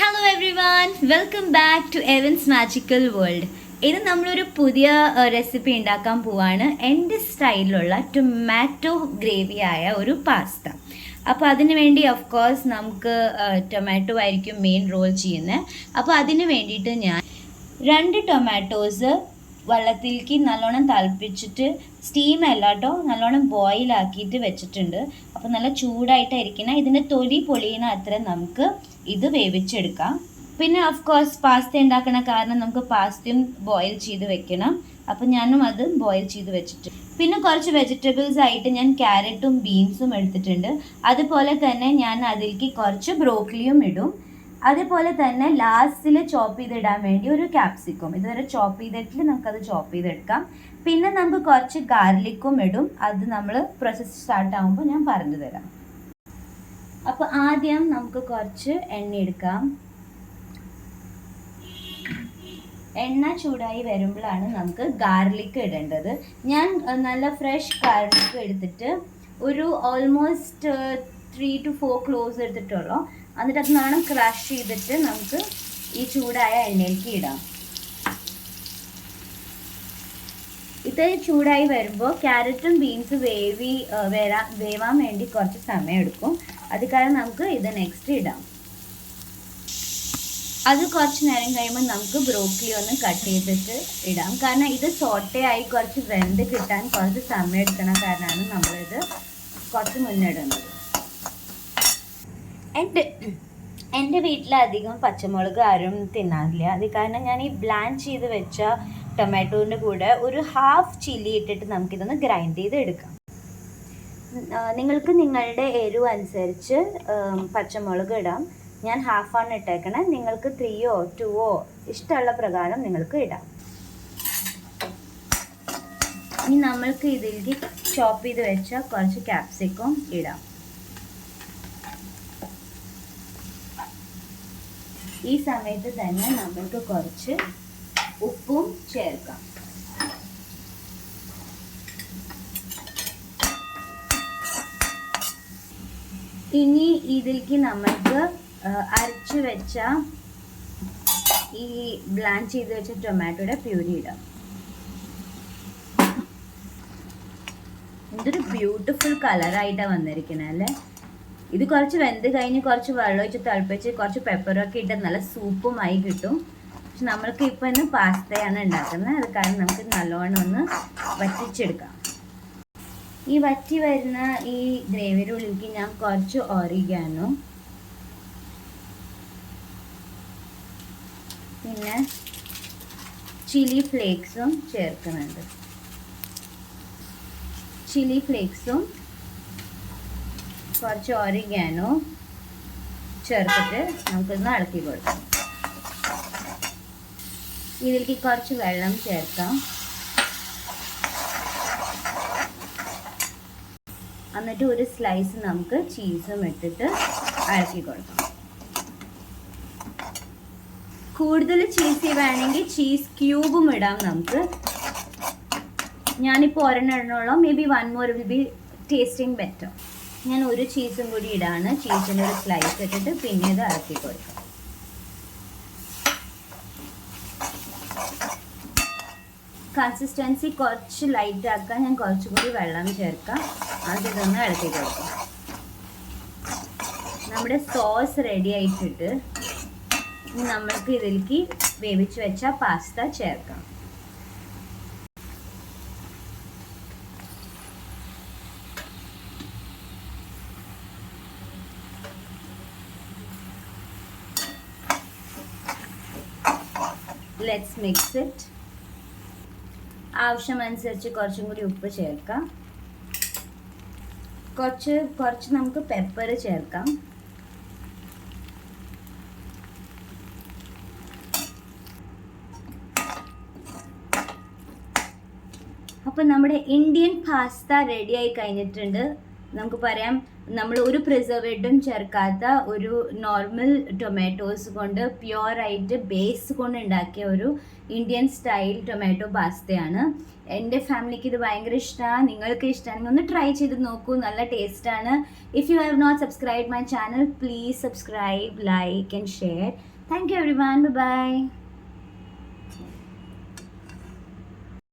Hello everyone, welcome back to Evans magical world. ഇത് നമ്മളൊരു പുതിയ റെസിപ്പി ഉണ്ടാക്കാൻ പോവാണ്. എൻ്റെ സ്റ്റൈലിലുള്ള ടൊമാറ്റോ ഗ്രേവി ആയ ഒരു പാസ്ത. അപ്പോൾ അതിന് വേണ്ടി ഓഫ് കോഴ്സ് നമുക്ക് ടൊമാറ്റോ ആയിരിക്കും മെയിൻ റോൾ ചെയ്യുന്നത്. അപ്പോൾ അതിന് വേണ്ടിയിട്ട് ഞാൻ 2 ടൊമാറ്റോസ് വെള്ളത്തിലേക്ക് നല്ലോണം തിളപ്പിച്ചിട്ട് സ്റ്റീം അല്ല കേട്ടോ, നല്ലോണം ബോയിലാക്കിയിട്ട് വെച്ചിട്ടുണ്ട്. അപ്പോൾ നല്ല ചൂടായിട്ടായിരിക്കണം. ഇതിൻ്റെ തൊലി പൊളിയുന്ന അത്ര നമുക്ക് ഇത് വേവിച്ചെടുക്കാം. പിന്നെ ഓഫ് കോഴ്സ് പാസ്ത ഉണ്ടാക്കണ കാരണം നമുക്ക് പാസ്തയും ബോയിൽ ചെയ്ത് വെക്കണം. അപ്പം ഞാനും അത് ബോയിൽ ചെയ്ത് വെച്ചിട്ട് പിന്നെ കുറച്ച് വെജിറ്റബിൾസ് ആയിട്ട് ഞാൻ ക്യാരറ്റും ബീൻസും എടുത്തിട്ടുണ്ട്. അതുപോലെ തന്നെ ഞാൻ അതിലേക്ക് കുറച്ച് ബ്രോക്കലിയും ഇടും. അതുപോലെ തന്നെ ലാസ്റ്റിൽ ചോപ്പ് ചെയ്തിടാൻ വേണ്ടി ഒരു ക്യാപ്സിക്കം ഇതുവരെ ചോപ്പ് ചെയ്തിട്ട് നമുക്കത് ചോപ്പ് ചെയ്തെടുക്കാം. പിന്നെ നമുക്ക് കുറച്ച് ഗാർലിക്കും ഇടും. അത് നമ്മൾ പ്രോസസ്സ് സ്റ്റാർട്ട് ആകുമ്പോൾ ഞാൻ പറഞ്ഞു തരാം. അപ്പോൾ ആദ്യം നമുക്ക് കുറച്ച് എണ്ണ എടുക്കാം. എണ്ണ ചൂടായി വരുമ്പോഴാണ് നമുക്ക് ഗാർലിക്ക് ഇടേണ്ടത്. ഞാൻ നല്ല ഫ്രഷ് ഗാർലിക്ക് എടുത്തിട്ട് ഒരു ഓൾമോസ്റ്റ് 3 to 4 ക്ലോസ് എടുത്തിട്ടുള്ളൂ. എന്നിട്ട് അത് നാണം ക്രഷ് ചെയ്തിട്ട് നമുക്ക് ഈ ചൂടായ എണ്ണയിലേക്ക് ഇടാം. ഇത് ചൂടായി വരുമ്പോൾ ക്യാരറ്റും ബീൻസ് വേവാൻ വേണ്ടി കുറച്ച് സമയം എടുക്കും. അത് കാരണം നമുക്ക് ഇത് നെക്സ്റ്റ് ഇടാം. അത് കുറച്ച് നേരം കഴിയുമ്പോൾ നമുക്ക് ബ്രോക്കലി ഒന്ന് കട്ട് ചെയ്തിട്ട് ഇടാം. കാരണം ഇത് സോട്ടയായി കുറച്ച് വെന്ത് കിട്ടാൻ കുറച്ച് സമയം എടുക്കണ കാരണമാണ് നമ്മളിത് കുറച്ച് മുന്നിടുന്നത്. എൻ്റെ വീട്ടിലധികം പച്ചമുളക് ആരും തിന്നാറില്ല. അത് കാരണം ഞാൻ ഈ ബ്ലാൻഡ് ചെയ്ത് വെച്ച ടൊമാറ്റോൻ്റെ കൂടെ ഒരു ഹാഫ് ചില്ലി ഇട്ടിട്ട് നമുക്കിതൊന്ന് ഗ്രൈൻഡ് ചെയ്ത് എടുക്കാം. നിങ്ങൾക്ക് നിങ്ങളുടെ എരിവ് അനുസരിച്ച് പച്ചമുളക് ഇടാം. ഞാൻ ഹാഫാണ് ഇട്ടേക്കണേ. നിങ്ങൾക്ക് 3 or 2 ഇഷ്ടമുള്ള പ്രകാരം നിങ്ങൾക്ക് ഇടാം. ഇനി നമ്മൾക്ക് ഇതിലേക്ക് ചോപ്പ് ചെയ്ത് വെച്ച കുറച്ച് ക്യാപ്സിക്കം ഇടാം. ഈ സമയത്ത് തന്നെ നമ്മൾക്ക് കുറച്ച് ഉപ്പും ചേർക്കാം. ഇനി ഇതിലേക്ക് നമ്മൾക്ക് അരച്ചു വെച്ച ഈ ബ്ലാൻഡ് ചെയ്ത് വെച്ച ടൊമാറ്റോയുടെ പ്യൂരി ഇടാം. എന്തൊരു ബ്യൂട്ടിഫുൾ കളറായിട്ടാണ് വന്നിരിക്കുന്നത് അല്ലേ. ഇത് കുറച്ച് വെന്ത് കഴിഞ്ഞ് കുറച്ച് വെള്ളം ഒഴിച്ച് തിളപ്പിച്ച് കുറച്ച് പെപ്പറൊക്കെ ഇട്ട് നല്ല സൂപ്പുമായി കിട്ടും. പക്ഷെ നമ്മൾക്ക് ഇപ്പം ഇന്ന് പാസ്തയാണ് ഉണ്ടാക്കുന്നത്. അത് കാരണം നമുക്ക് നല്ലോണം ഒന്ന് വറ്റിച്ചെടുക്കാം. ഈ വറ്റി വരുന്ന ഈ ഗ്രേവിയുടെ ഉള്ളിലേക്ക് ഞാൻ കുറച്ച് ഓറിഗാനോ, പിന്നെ ചില്ലി ഫ്ലേക്സും ചേർക്കുന്നുണ്ട്. ചില്ലി ഫ്ലേക്സും കുറച്ച് ഓറിഗാനോ ചേർത്തിട്ട് നമുക്കൊന്ന് ഇളക്കി കൊടുക്കാം. ഇതിലേക്ക് കുറച്ച് വെള്ളം ചേർക്കാം. എന്നിട്ട് ഒരു സ്ലൈസ് നമുക്ക് ചീസും ഇട്ടിട്ട് ഇളക്കി കൊടുക്കാം. കൂടുതൽ ചീസ് വേണമെങ്കിൽ ചീസ് ക്യൂബും ഇടാം നമുക്ക്. ഞാനിപ്പോൾ ഒരെണ്ണം ഇടണുള്ളൂ. May be 1 more will be tasting better. ഞാൻ ഒരു ചീസും കൂടി ഇടാണ്. ചീസിൻ്റെ ഒരു സ്ലൈസ് ഇട്ടിട്ട് പിന്നെ ഇത് ഇളക്കി കൊടുക്കാം. കൺസിസ്റ്റൻസി കുറച്ച് ലൈറ്റ് ആക്കാൻ ഞാൻ കുറച്ചും കൂടി വെള്ളം ചേർക്കാം. അതിതൊന്ന് ഇളക്കി കൊടുക്കാം. നമ്മുടെ സോസ് റെഡി ആയിട്ടിട്ട് ഇനി നമ്മൾക്ക് ഇതിലേക്ക് വേവിച്ച് വെച്ച പാസ്ത ചേർക്കാം. Let's mix it. ആവശ്യമനുസരിച്ച് കുറച്ചും കൂടി ഉപ്പ് ചേർക്കാം. കുറച്ച് നമുക്ക് പെപ്പർ ചേർക്കാം. അപ്പോൾ നമ്മുടെ ഇന്ത്യൻ പാസ്ത റെഡി ആയി കഴിഞ്ഞിട്ടുണ്ട്. നമുക്ക് പറയാം നമ്മൾ ഒരു പ്രിസർവേറ്റീവും ചേർക്കാത്ത ഒരു നോർമൽ ടൊമാറ്റോസ് കൊണ്ട് പ്യുവറായിട്ട് ബേസ് കൊണ്ട് ഉണ്ടാക്കിയ ഒരു ഇന്ത്യൻ സ്റ്റൈൽ ടൊമാറ്റോ പാസ്തയാണ്. എൻ്റെ ഫാമിലിക്ക് ഇത് ഭയങ്കര ഇഷ്ടമാണ്. നിങ്ങൾക്ക് ഇഷ്ടമാണെങ്കിൽ ഒന്ന് ട്രൈ ചെയ്ത് നോക്കൂ, നല്ല ടേസ്റ്റാണ്. If you have not subscribe my channel, please subscribe, like and share. Thank you everyone. By.